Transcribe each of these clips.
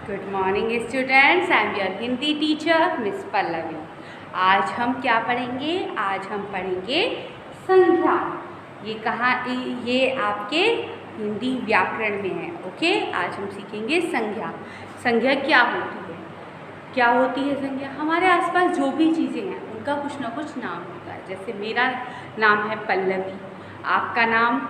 Good morning students, I am your Hindi teacher miss Pallavi. आज हम क्या पढ़ेंगे? आज हम पढ़ेंगे संज्ञा। ये आपके हिंदी व्याकरण में है। ओके, आज हम सीखेंगे संज्ञा। संज्ञा क्या होती है? क्या होती है संज्ञा? हमारे आसपास जो भी चीज़ें हैं उनका कुछ ना कुछ नाम होता है। जैसे मेरा नाम है पल्लवी, आपका नाम,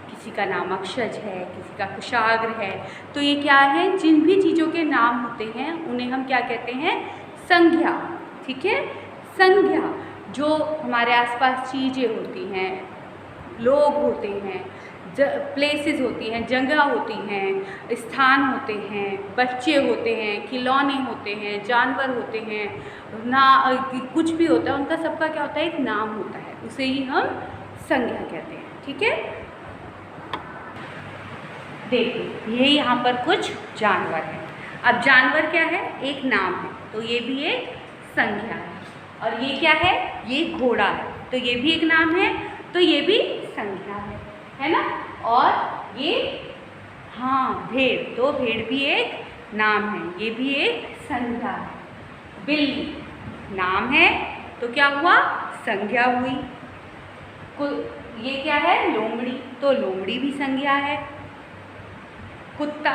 किसी का नाम अक्षज है, किसी का कुशाग्र है। तो ये क्या है? जिन भी चीज़ों के नाम होते हैं उन्हें हम क्या कहते हैं? संज्ञा। ठीक है, संज्ञा। जो हमारे आसपास चीज़ें होती हैं, लोग होते हैं, प्लेसेस होती हैं, जगह होती हैं, स्थान होते हैं, बच्चे होते हैं, खिलौने होते हैं, जानवर होते हैं, ना कुछ भी होता है, उनका सबका क्या होता है? एक नाम होता है, उसे ही हम संज्ञा कहते हैं। ठीक है, देखिए ये यहाँ पर कुछ जानवर हैं। अब जानवर क्या है? एक नाम है, तो ये भी एक संज्ञा है। और ये क्या है? ये घोड़ा है, तो ये भी एक नाम है, तो ये भी संज्ञा है ना। और ये भेड़, तो भेड़ भी एक नाम है, ये भी एक संज्ञा है। बिल्ली नाम है, तो क्या हुआ? संज्ञा हुई। ये क्या है? लोमड़ी, तो लोमड़ी भी संज्ञा है। कुत्ता,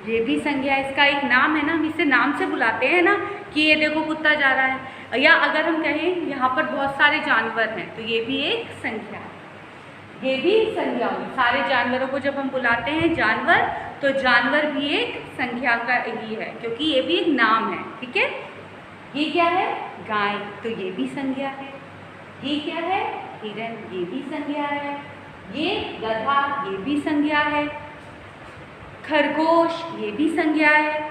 ये भी संज्ञा है, इसका एक नाम है ना, हम इसे नाम से बुलाते हैं ना कि ये देखो कुत्ता जा रहा है। या अगर हम कहें यहाँ पर बहुत सारे जानवर हैं, तो ये भी एक संज्ञा है, ये भी संज्ञा हुई। सारे जानवरों को जब हम बुलाते हैं जानवर, तो जानवर भी एक संज्ञा का ही है, क्योंकि ये भी एक नाम है। ठीक है, ये क्या है? गाय, तो ये भी संज्ञा है। ये क्या है? हिरन, ये भी संज्ञा है। ये गधा, ये भी संज्ञा है। खरगोश, ये भी संज्ञा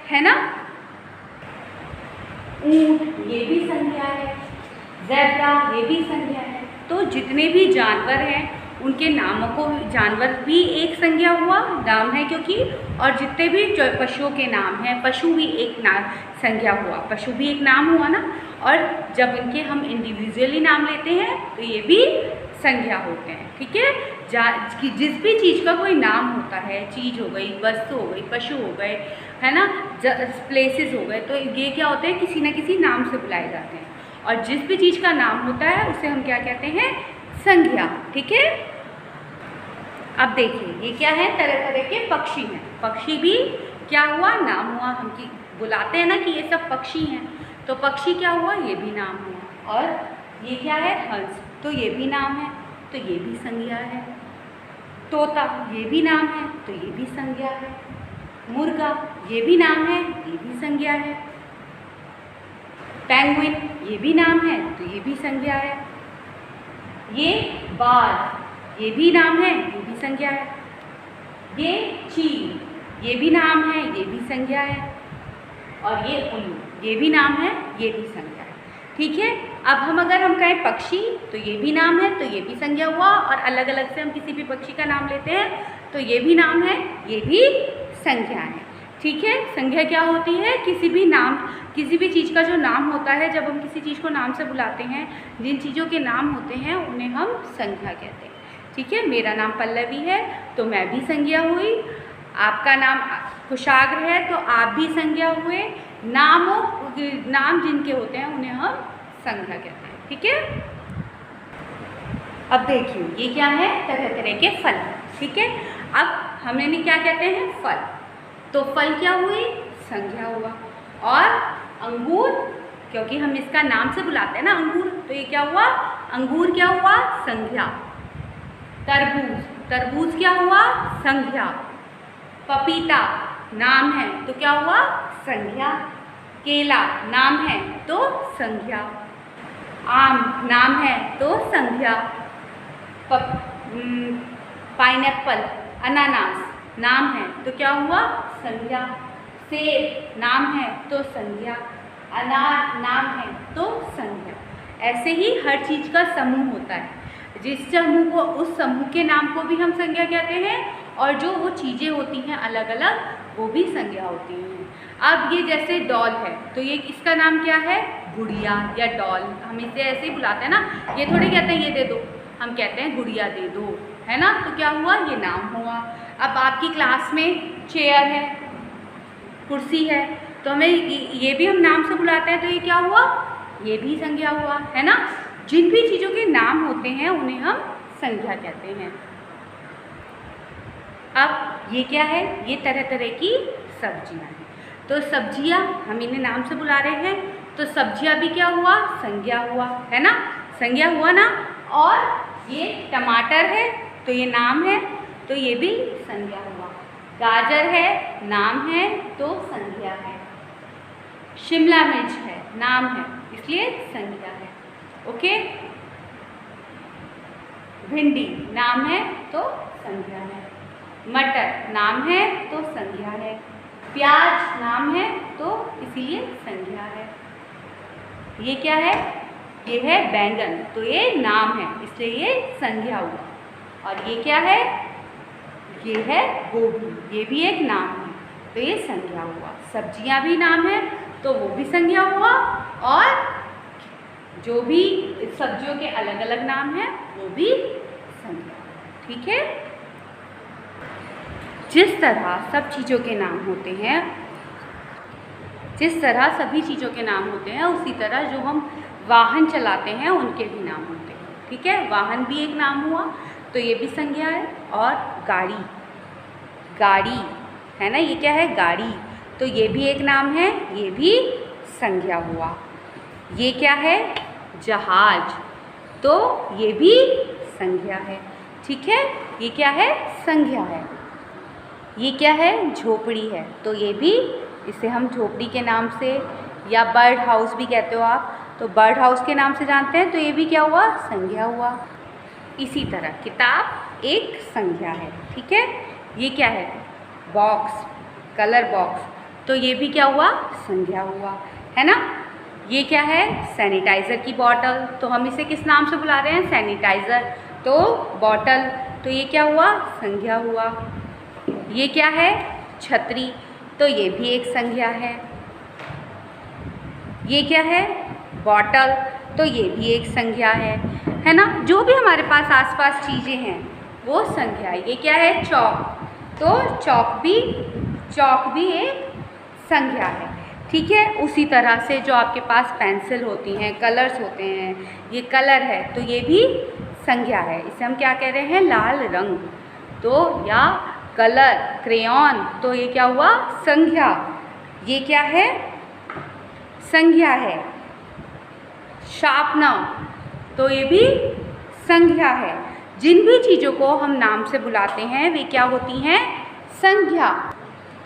है ना। ऊंट, ये भी संज्ञा है। ज़ेब्रा, ये भी संज्ञा है। तो जितने भी जानवर हैं उनके नामों को, जानवर भी एक संज्ञा हुआ, नाम है क्योंकि, और जितने भी पशुओं के नाम हैं, पशु भी एक नाम संज्ञा हुआ, पशु भी एक नाम हुआ ना। और जब इनके हम इंडिविजुअली नाम लेते हैं तो ये भी संज्ञा होते हैं। ठीक है, जिस भी चीज़ का कोई नाम होता है, चीज़ हो गई, वस्तु हो गई, पशु हो गए, है ना, प्लेसेस हो गए, तो ये क्या होते हैं? किसी न किसी नाम से बुलाए जाते हैं। और जिस भी चीज़ का नाम होता है उसे हम क्या कहते हैं? संज्ञा। ठीक है, अब देखिए ये क्या है? तरह तरह के पक्षी हैं। पक्षी भी क्या हुआ? नाम हुआ। हम की बुलाते हैं ना कि ये सब पक्षी हैं, तो पक्षी क्या हुआ? ये भी नाम हुआ। और ये क्या है? हंस, तो ये भी नाम है, तो ये भी संज्ञा है। तोता, ये भी नाम है, तो ये भी संज्ञा है। मुर्गा, ये भी नाम है, ये भी संज्ञा है। पेंगुइन, ये भी नाम है, तो ये भी संज्ञा है। ये बाज, ये भी नाम है, ये भी संज्ञा है। ये चील, ये भी नाम है, ये भी संज्ञा है। और ये उल्लू, ये भी नाम है, ये भी संज्ञा है। ठीक है, अब अगर हम कहें पक्षी, तो ये भी नाम है, तो ये भी संज्ञा हुआ। और अलग अलग से हम किसी भी पक्षी का नाम लेते हैं तो ये भी नाम है, ये भी संज्ञा है। ठीक है, संज्ञा क्या होती है? किसी भी चीज़ का जो नाम होता है, जब हम किसी चीज़ को नाम से बुलाते हैं, जिन चीज़ों के नाम होते हैं उन्हें हम संज्ञा कहते हैं। ठीक है, मेरा नाम पल्लवी है, तो मैं भी संज्ञा हुई। आपका नाम कुशाग्र है, तो आप भी संज्ञा हुए। नाम जिनके होते हैं उन्हें हम संज्ञा कहते हैं। ठीक है, अब देखिए ये क्या है? तरह तरह के फल। ठीक है, अब हमने क्या कहते हैं? फल, तो फल क्या हुई? संज्ञा हुआ। और अंगूर, क्योंकि हम इसका नाम से बुलाते हैं ना अंगूर, तो ये क्या हुआ? अंगूर क्या हुआ? संज्ञा। तरबूज, तरबूज क्या हुआ? संज्ञा। पपीता नाम है, तो क्या हुआ? संज्ञा। केला नाम है, तो संज्ञा। आम नाम है, तो संज्ञा। पाइनएप्पल, अनानास नाम है, तो क्या हुआ? संज्ञा। सेब नाम है, तो संज्ञा। अनार नाम है, तो संज्ञा। ऐसे ही हर चीज़ का समूह होता है, जिस समूह को, उस समूह के नाम को भी हम संज्ञा कहते हैं। और जो वो चीज़ें होती हैं अलग अलग, वो भी संज्ञा होती हैं। अब ये जैसे डॉल है, तो ये इसका नाम क्या है? गुड़िया या डॉल। हम इसे ऐसे ही बुलाते हैं ना, ये थोड़ी कहते हैं ये दे दो, हम कहते हैं गुड़िया दे दो, है ना। तो क्या हुआ? ये नाम हुआ। अब आपकी क्लास में चेयर है, कुर्सी है, तो हमें ये भी हम नाम से बुलाते हैं, तो ये क्या हुआ, ये भी संज्ञा हुआ, है ना। जिन भी चीज़ों के नाम होते हैं उन्हें हम संज्ञा कहते हैं। अब ये क्या है, ये तरह तरह की सब्जियां हैं। तो सब्जियां हम इन्हें नाम से बुला रहे हैं, तो सब्जियां भी क्या हुआ, संज्ञा हुआ, है ना, संज्ञा हुआ ना। और ये टमाटर है तो ये नाम है, तो ये भी संज्ञा हुआ। गाजर है, नाम है तो संज्ञा है। शिमला मिर्च है, नाम है इसलिए संज्ञा है। ओके, भिंडी नाम है तो संज्ञा है। मटर नाम है तो संज्ञा है। प्याज नाम है तो इसीलिए संज्ञा है। ये क्या है, ये है बैंगन, तो ये नाम है इसलिए ये संज्ञा हुआ। और ये क्या है, ये है गोभी, ये भी एक नाम है तो ये संज्ञा हुआ। सब्जियां भी नाम है तो वो भी संज्ञा हुआ, और जो भी सब्जियों के अलग अलग नाम है वो भी संज्ञा। ठीक है, जिस तरह सब चीज़ों के नाम होते हैं, जिस तरह सभी चीज़ों के नाम होते हैं, उसी तरह जो हम वाहन चलाते हैं उनके भी नाम होते हैं। ठीक है, वाहन भी एक नाम हुआ तो ये भी संज्ञा है। और गाड़ी, गाड़ी है ना, ये क्या है, गाड़ी, तो ये भी एक नाम है, ये भी संज्ञा हुआ। ये क्या है, जहाज, तो ये भी संज्ञा है। ठीक है, ये क्या है, संज्ञा है। ये क्या है, झोपड़ी है, तो ये भी, इसे हम झोपड़ी के नाम से या बर्ड हाउस भी कहते हो आप, तो बर्ड हाउस के नाम से जानते हैं, तो ये भी क्या हुआ, संज्ञा हुआ। इसी तरह किताब एक संज्ञा है। ठीक है, ये क्या है, बॉक्स, कलर बॉक्स, तो ये भी क्या हुआ, संज्ञा हुआ, है ना। ये क्या है, सैनिटाइज़र की बॉटल, तो हम इसे किस नाम से बुला रहे हैं, सैनिटाइज़र, तो बॉटल, तो ये क्या हुआ, संज्ञा हुआ। ये क्या है, छतरी, तो ये भी एक संज्ञा है। ये क्या है, बॉटल, तो ये भी एक संज्ञा है ना। जो भी हमारे पास आसपास चीज़ें हैं वो संज्ञा है। ये क्या है, चौक, तो चौक भी एक संज्ञा है। ठीक है, उसी तरह से जो आपके पास पेंसिल होती हैं, कलर्स होते हैं, ये कलर है तो ये भी संज्ञा है। इसे हम क्या कह रहे हैं, लाल रंग, तो या कलर, क्रेयॉन, तो ये क्या हुआ, संज्ञा। ये क्या है, संज्ञा है। शार्पनर, तो ये भी संज्ञा है। जिन भी चीज़ों को हम नाम से बुलाते हैं वे क्या होती हैं, संज्ञा।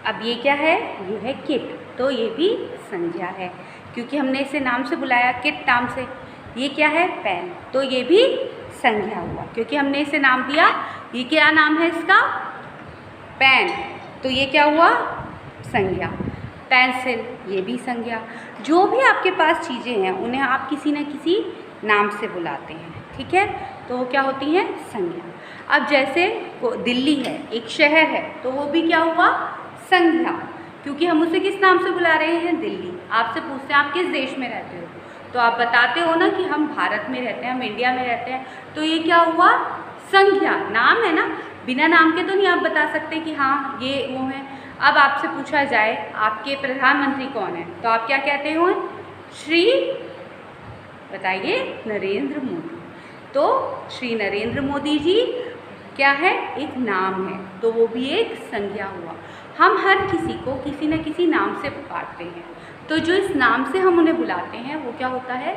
अब ये क्या है, ये है किट, तो ये भी संज्ञा है क्योंकि हमने इसे नाम से बुलाया, किट नाम से। ये क्या है, पेन, तो ये भी संज्ञा हुआ क्योंकि हमने इसे नाम दिया। ये क्या नाम है इसका, पेन, तो ये क्या हुआ, संज्ञा। पेंसिल, ये भी संज्ञा। जो भी आपके पास चीज़ें हैं उन्हें आप किसी न किसी नाम से बुलाते हैं। ठीक है, तो वो क्या होती हैं, संज्ञा। अब जैसे दिल्ली है, एक शहर है, तो वो भी क्या हुआ, संज्ञा, क्योंकि हम उसे किस नाम से बुला रहे हैं, दिल्ली। आपसे पूछते हैं आप किस देश में रहते हो, तो आप बताते हो ना कि हम भारत में रहते हैं, हम इंडिया में रहते हैं, तो ये क्या हुआ, संज्ञा। नाम है ना, बिना नाम के तो नहीं आप बता सकते कि हाँ ये वो है। अब आपसे पूछा जाए आपके प्रधानमंत्री कौन है, तो आप क्या कहते हो, श्री, बताइए, नरेंद्र मोदी। तो श्री नरेंद्र मोदी जी क्या है, एक नाम है, तो वो भी एक संज्ञा हुआ। हम हर किसी को किसी न किसी नाम से पुकारते हैं, तो जो इस नाम से हम उन्हें बुलाते हैं वो क्या होता है,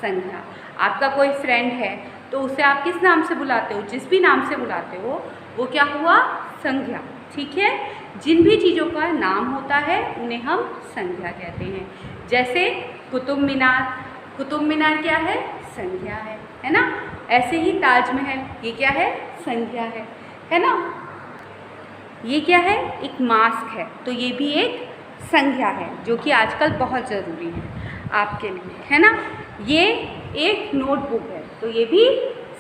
संज्ञा। आपका कोई फ्रेंड है तो उसे आप किस नाम से बुलाते हो, जिस भी नाम से बुलाते हो वो क्या हुआ, संज्ञा। ठीक है, जिन भी चीज़ों का नाम होता है उन्हें हम संज्ञा कहते हैं। जैसे कुतुब मीनार, कुतुब मीनार क्या है, संज्ञा है ना। ऐसे ही ताजमहल, ये क्या है, संज्ञा है ना। ये क्या है, एक मास्क है, तो ये भी एक संज्ञा है जो कि आजकल बहुत ज़रूरी है आपके लिए, है ना। ये एक नोटबुक है, तो ये भी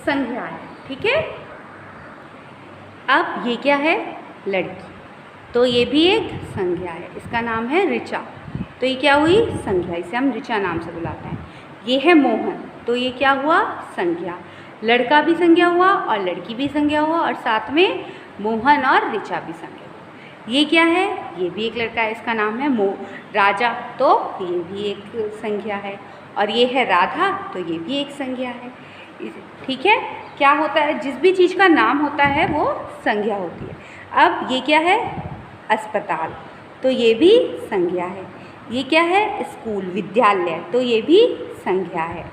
संज्ञा है। ठीक है, अब ये क्या है, लड़की, तो ये भी एक संज्ञा है, इसका नाम है ऋचा, तो ये क्या हुई, संज्ञा, इसे हम ऋचा नाम से बुलाते हैं। ये है मोहन, तो ये क्या हुआ, संज्ञा। लड़का भी संज्ञा हुआ और लड़की भी संज्ञा हुआ और साथ में मोहन और ऋचा भी संज्ञा हुआ। ये क्या है? ये भी एक लड़का है, इसका नाम है राजा, तो ये भी एक संज्ञा है। और ये है राधा, तो ये भी एक संज्ञा है। ठीक है, क्या होता है, जिस भी चीज़ का नाम होता है वो संज्ञा होती है। अब ये क्या है? अस्पताल, तो ये भी संज्ञा है। ये क्या है? स्कूल, विद्यालय, तो ये भी संज्ञा है।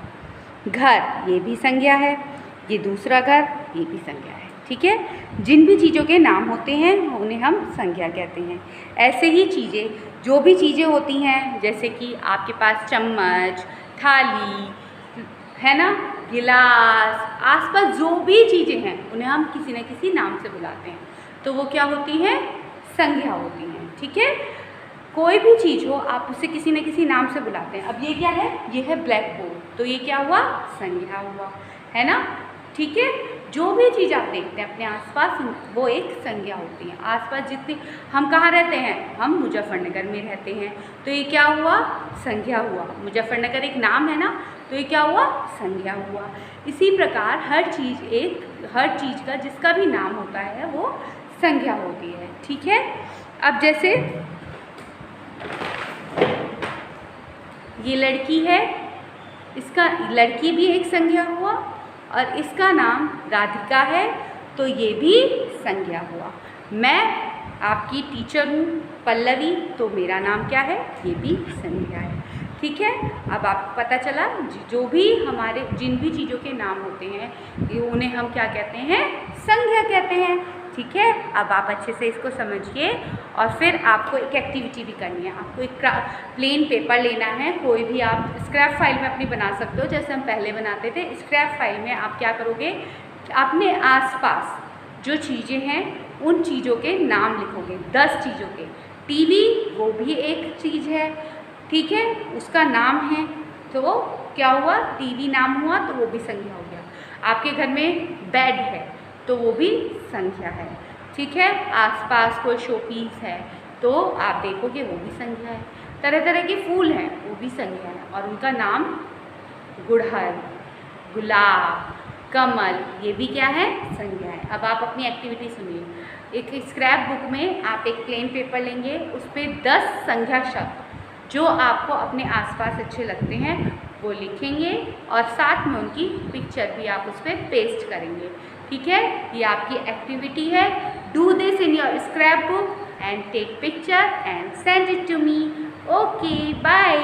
घर, ये भी संज्ञा है। ये दूसरा घर, ये भी संज्ञा है। ठीक है, जिन भी चीज़ों के नाम होते हैं उन्हें हम संज्ञा कहते हैं। ऐसे ही चीज़ें, जो भी चीज़ें होती हैं, जैसे कि आपके पास चम्मच, थाली है ना, गिलास, आसपास जो भी चीज़ें हैं उन्हें हम किसी न किसी नाम से बुलाते हैं, तो वो क्या होती हैं? संज्ञा होती हैं। ठीक है, कोई भी चीज़ हो आप उसे किसी न किसी नाम से बुलाते हैं। अब ये क्या है? ये है ब्लैक बोर्ड, तो ये क्या हुआ? संज्ञा हुआ, है ना। ठीक है, जो भी चीज़ आप देखते हैं अपने आसपास वो एक संज्ञा होती है। आसपास जितने, हम कहाँ रहते हैं? हम मुजफ्फरनगर में रहते हैं, तो ये क्या हुआ? संज्ञा हुआ। मुजफ्फरनगर एक नाम है ना, तो ये क्या हुआ? संज्ञा हुआ। इसी प्रकार हर चीज़ का जिसका भी नाम होता है वो संज्ञा होती है। ठीक है, अब जैसे ये लड़की है, इसका लड़की भी एक संज्ञा हुआ, और इसका नाम राधिका है, तो ये भी संज्ञा हुआ। मैं आपकी टीचर हूँ पल्लवी, तो मेरा नाम क्या है? ये भी संज्ञा है। ठीक है, अब आपको पता चला जो भी हमारे जिन भी चीज़ों के नाम होते हैं ये उन्हें हम क्या कहते हैं? संज्ञा कहते हैं। ठीक है, अब आप अच्छे से इसको समझिए, और फिर आपको एक एक्टिविटी भी करनी है। आपको एक प्लेन पेपर लेना है, कोई भी आप स्क्रैप फाइल में अपनी बना सकते हो, जैसे हम पहले बनाते थे। स्क्रैप फाइल में आप क्या करोगे? अपने आसपास जो चीज़ें हैं उन चीज़ों के नाम लिखोगे, 10 चीज़ों के। टीवी, वो भी एक चीज़ है, ठीक है, उसका नाम है, तो वो क्या हुआ? टीवी नाम हुआ, तो वो भी संज्ञा हो गया। आपके घर में बेड है, तो वो भी संज्ञा है। ठीक है, आसपास कोई शोपीस है तो आप देखोगे वो भी संज्ञा है। तरह तरह के फूल हैं, वो भी संज्ञा है, और उनका नाम गुड़हल, गुलाब, कमल, ये भी क्या है? संज्ञा है। अब आप अपनी एक्टिविटी सुनिए। एक स्क्रैप बुक में आप एक प्लेन पेपर लेंगे, उस पर 10 संज्ञा शब्द जो आपको अपने आसपास अच्छे लगते हैं वो लिखेंगे, और साथ में उनकी पिक्चर भी आप उस पर पेस्ट करेंगे। ठीक है, ये आपकी एक्टिविटी है। Do this in your scrapbook and take picture and send it to me. Okay, bye.